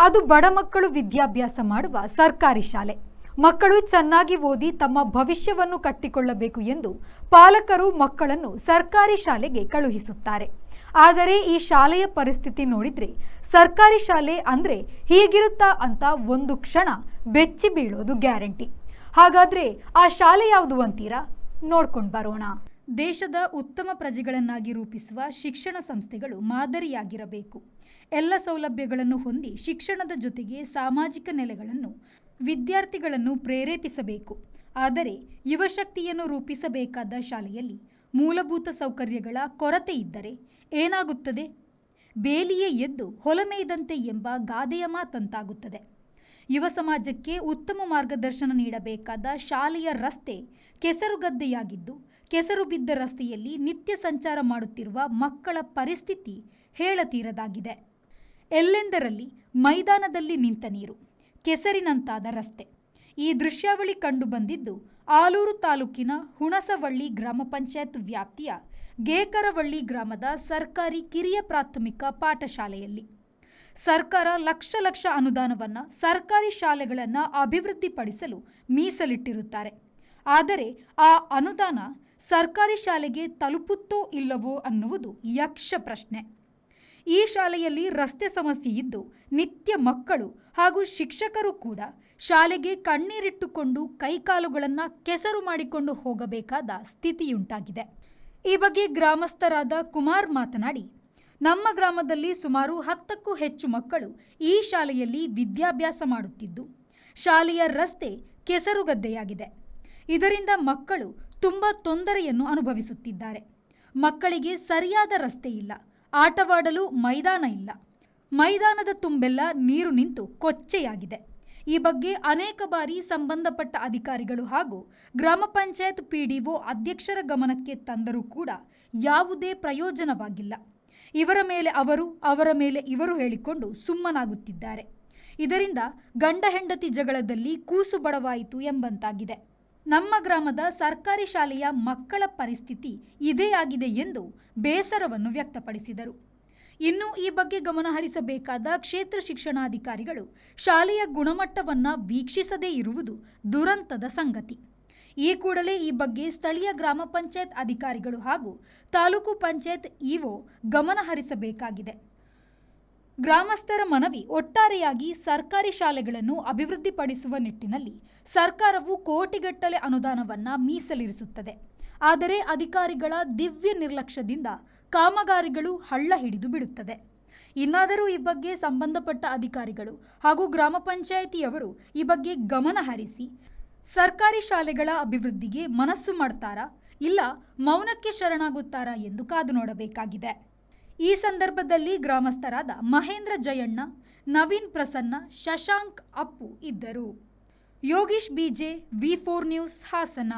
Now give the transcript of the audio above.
ಅದು ಬಡ ಮಕ್ಕಳು ವಿದ್ಯಾಭ್ಯಾಸ ಮಾಡುವ ಸರ್ಕಾರಿ ಶಾಲೆ. ಮಕ್ಕಳು ಚೆನ್ನಾಗಿ ಓದಿ ತಮ್ಮ ಭವಿಷ್ಯವನ್ನು ಕಟ್ಟಿಕೊಳ್ಳಬೇಕು ಎಂದು ಪಾಲಕರು ಮಕ್ಕಳನ್ನು ಸರ್ಕಾರಿ ಶಾಲೆಗೆ ಕಳುಹಿಸುತ್ತಾರೆ. ಆದರೆ ಈ ಶಾಲೆಯ ಪರಿಸ್ಥಿತಿ ನೋಡಿದ್ರೆ ಸರ್ಕಾರಿ ಶಾಲೆ ಅಂದ್ರೆ ಹೀಗಿರುತ್ತಾ ಅಂತ ಒಂದು ಕ್ಷಣ ಬೆಚ್ಚಿ ಬೀಳೋದು ಗ್ಯಾರಂಟಿ. ಹಾಗಾದ್ರೆ ಆ ಶಾಲೆ ಯಾವುದು ಅಂತೀರಾ? ನೋಡ್ಕೊಂಡು ಬರೋಣ. ದೇಶದ ಉತ್ತಮ ಪ್ರಜೆಗಳನ್ನಾಗಿ ರೂಪಿಸುವ ಶಿಕ್ಷಣ ಸಂಸ್ಥೆಗಳು ಮಾದರಿಯಾಗಿರಬೇಕು. ಎಲ್ಲ ಸೌಲಭ್ಯಗಳನ್ನು ಹೊಂದಿ ಶಿಕ್ಷಣದ ಜೊತೆಗೆ ಸಾಮಾಜಿಕ ನೆಲೆಗಳನ್ನು ವಿದ್ಯಾರ್ಥಿಗಳನ್ನು ಪ್ರೇರೇಪಿಸಬೇಕು. ಆದರೆ ಯುವಶಕ್ತಿಯನ್ನು ರೂಪಿಸಬೇಕಾದ ಶಾಲೆಯಲ್ಲಿ ಮೂಲಭೂತ ಸೌಕರ್ಯಗಳ ಕೊರತೆ ಇದ್ದರೆ ಏನಾಗುತ್ತದೆ? ಬೇಲಿಯೇ ಎದ್ದು ಹೊಲಮೇಯ್ದಂತೆ ಎಂಬ ಗಾದೆಯ ಮಾತಂತಾಗುತ್ತದೆ. ಯುವ ಸಮಾಜಕ್ಕೆ ಉತ್ತಮ ಮಾರ್ಗದರ್ಶನ ನೀಡಬೇಕಾದ ಶಾಲೆಯ ರಸ್ತೆ ಕೆಸರುಗದ್ದೆಯಾಗಿದ್ದು, ಕೆಸರು ಬಿದ್ದ ರಸ್ತೆಯಲ್ಲಿ ನಿತ್ಯ ಸಂಚಾರ ಮಾಡುತ್ತಿರುವ ಮಕ್ಕಳ ಪರಿಸ್ಥಿತಿ ಹೇಳತೀರದಾಗಿದೆ. ಎಲ್ಲೆಂದರಲ್ಲಿ ಮೈದಾನದಲ್ಲಿ ನಿಂತ ನೀರು, ಕೆಸರಿನಂತಾದ ರಸ್ತೆ. ಈ ದೃಶ್ಯಾವಳಿ ಕಂಡುಬಂದಿದ್ದು ಆಲೂರು ತಾಲೂಕಿನ ಹುಣಸವಳ್ಳಿ ಗ್ರಾಮ ಪಂಚಾಯತ್ ವ್ಯಾಪ್ತಿಯ ಗೇಕರವಳ್ಳಿ ಗ್ರಾಮದ ಸರ್ಕಾರಿ ಕಿರಿಯ ಪ್ರಾಥಮಿಕ ಪಾಠಶಾಲೆಯಲ್ಲಿ. ಸರ್ಕಾರ ಲಕ್ಷ ಅನುದಾನವನ್ನು ಸರ್ಕಾರಿ ಶಾಲೆಗಳನ್ನು ಅಭಿವೃದ್ಧಿಪಡಿಸಲು ಮೀಸಲಿಟ್ಟಿರುತ್ತಾರೆ. ಆದರೆ ಆ ಅನುದಾನ ಸರ್ಕಾರಿ ಶಾಲೆಗೆ ತಲುಪುತ್ತೋ ಇಲ್ಲವೋ ಅನ್ನುವುದು ಯಕ್ಷ ಪ್ರಶ್ನೆ. ಈ ಶಾಲೆಯಲ್ಲಿ ರಸ್ತೆ ಸಮಸ್ಯೆ ಇದ್ದು ನಿತ್ಯ ಮಕ್ಕಳು ಹಾಗೂ ಶಿಕ್ಷಕರು ಕೂಡ ಶಾಲೆಗೆ ಕಣ್ಣೀರಿಟ್ಟುಕೊಂಡು ಕೈಕಾಲುಗಳನ್ನು ಕೆಸರು ಮಾಡಿಕೊಂಡು ಹೋಗಬೇಕಾದ ಸ್ಥಿತಿಯುಂಟಾಗಿದೆ. ಈ ಬಗ್ಗೆ ಗ್ರಾಮಸ್ಥರಾದ ಕುಮಾರ್ ಮಾತನಾಡಿ, ನಮ್ಮ ಗ್ರಾಮದಲ್ಲಿ ಸುಮಾರು 10ಕ್ಕೂ ಹೆಚ್ಚು ಮಕ್ಕಳು ಈ ಶಾಲೆಯಲ್ಲಿ ವಿದ್ಯಾಭ್ಯಾಸ ಮಾಡುತ್ತಿದ್ದು, ಶಾಲೆಯ ರಸ್ತೆ ಕೆಸರುಗದ್ದೆಯಾಗಿದೆ. ಇದರಿಂದ ಮಕ್ಕಳು ತುಂಬ ತೊಂದರೆಯನ್ನು ಅನುಭವಿಸುತ್ತಿದ್ದಾರೆ. ಮಕ್ಕಳಿಗೆ ಸರಿಯಾದ ರಸ್ತೆ ಇಲ್ಲ, ಆಟವಾಡಲು ಮೈದಾನ ಇಲ್ಲ, ಮೈದಾನದ ತುಂಬೆಲ್ಲ ನೀರು ನಿಂತು ಕೊಚ್ಚೆಯಾಗಿದೆ. ಈ ಬಗ್ಗೆ ಅನೇಕ ಬಾರಿ ಸಂಬಂಧಪಟ್ಟ ಅಧಿಕಾರಿಗಳು ಹಾಗೂ ಗ್ರಾಮ ಪಂಚಾಯತ್ PDO ಅಧ್ಯಕ್ಷರ ಗಮನಕ್ಕೆ ತಂದರೂ ಕೂಡ ಯಾವುದೇ ಪ್ರಯೋಜನವಾಗಿಲ್ಲ. ಇವರ ಮೇಲೆ ಅವರು, ಅವರ ಮೇಲೆ ಇವರು ಹೇಳಿಕೊಂಡು ಸುಮ್ಮನಾಗುತ್ತಿದ್ದಾರೆ. ಇದರಿಂದ ಗಂಡ ಹೆಂಡತಿ ಜಗಳದಲ್ಲಿ ಕೂಸು ಬಡವಾಯಿತು ಎಂಬಂತಾಗಿದೆ. ನಮ್ಮ ಗ್ರಾಮದ ಸರ್ಕಾರಿ ಶಾಲೆಯ ಮಕ್ಕಳ ಪರಿಸ್ಥಿತಿ ಇದೇ ಆಗಿದೆ ಎಂದು ಬೇಸರವನ್ನು ವ್ಯಕ್ತಪಡಿಸಿದರು. ಇನ್ನು ಈ ಬಗ್ಗೆ ಗಮನಹರಿಸಬೇಕಾದ ಕ್ಷೇತ್ರ ಶಿಕ್ಷಣಾಧಿಕಾರಿಗಳು ಶಾಲೆಯ ಗುಣಮಟ್ಟವನ್ನು ವೀಕ್ಷಿಸದೇ ಇರುವುದು ದುರಂತದ ಸಂಗತಿ. ಈ ಕೂಡಲೇ ಈ ಬಗ್ಗೆ ಸ್ಥಳೀಯ ಗ್ರಾಮ ಪಂಚಾಯತ್ ಅಧಿಕಾರಿಗಳು ಹಾಗೂ ತಾಲೂಕು ಪಂಚಾಯತ್ EO ಗಮನಹರಿಸಬೇಕಾಗಿದೆ. ಗ್ರಾಮಸ್ಥರ ಮನವಿ, ಒಟ್ಟಾರೆಯಾಗಿ ಸರ್ಕಾರಿ ಶಾಲೆಗಳನ್ನು ಅಭಿವೃದ್ಧಿಪಡಿಸುವ ನಿಟ್ಟಿನಲ್ಲಿ ಸರ್ಕಾರವು ಕೋಟಿಗಟ್ಟಲೆ ಅನುದಾನವನ್ನು ಮೀಸಲಿರಿಸುತ್ತದೆ. ಆದರೆ ಅಧಿಕಾರಿಗಳ ದಿವ್ಯ ನಿರ್ಲಕ್ಷ್ಯದಿಂದ ಕಾಮಗಾರಿಗಳು ಹಳ್ಳ ಹಿಡಿದು ಬಿಡುತ್ತದೆ. ಇನ್ನಾದರೂ ಈ ಬಗ್ಗೆ ಸಂಬಂಧಪಟ್ಟ ಅಧಿಕಾರಿಗಳು ಹಾಗೂ ಗ್ರಾಮ ಪಂಚಾಯಿತಿಯವರು ಈ ಬಗ್ಗೆ ಗಮನ ಹರಿಸಿ ಸರ್ಕಾರಿ ಶಾಲೆಗಳ ಅಭಿವೃದ್ಧಿಗೆ ಮನಸ್ಸು ಮಾಡ್ತಾರಾ, ಇಲ್ಲ ಮೌನಕ್ಕೆ ಶರಣಾಗುತ್ತಾರಾ ಎಂದು ಕಾದು ನೋಡಬೇಕಾಗಿದೆ. ಈ ಸಂದರ್ಭದಲ್ಲಿ ಗ್ರಾಮಸ್ಥರಾದ ಮಹೇಂದ್ರ ಜಯಣ್ಣ, ನವೀನ್ ಪ್ರಸನ್ನ, ಶಶಾಂಕ್ ಅಪ್ಪು ಇದ್ದರು. Yogish BJ, V4 news, Hassan.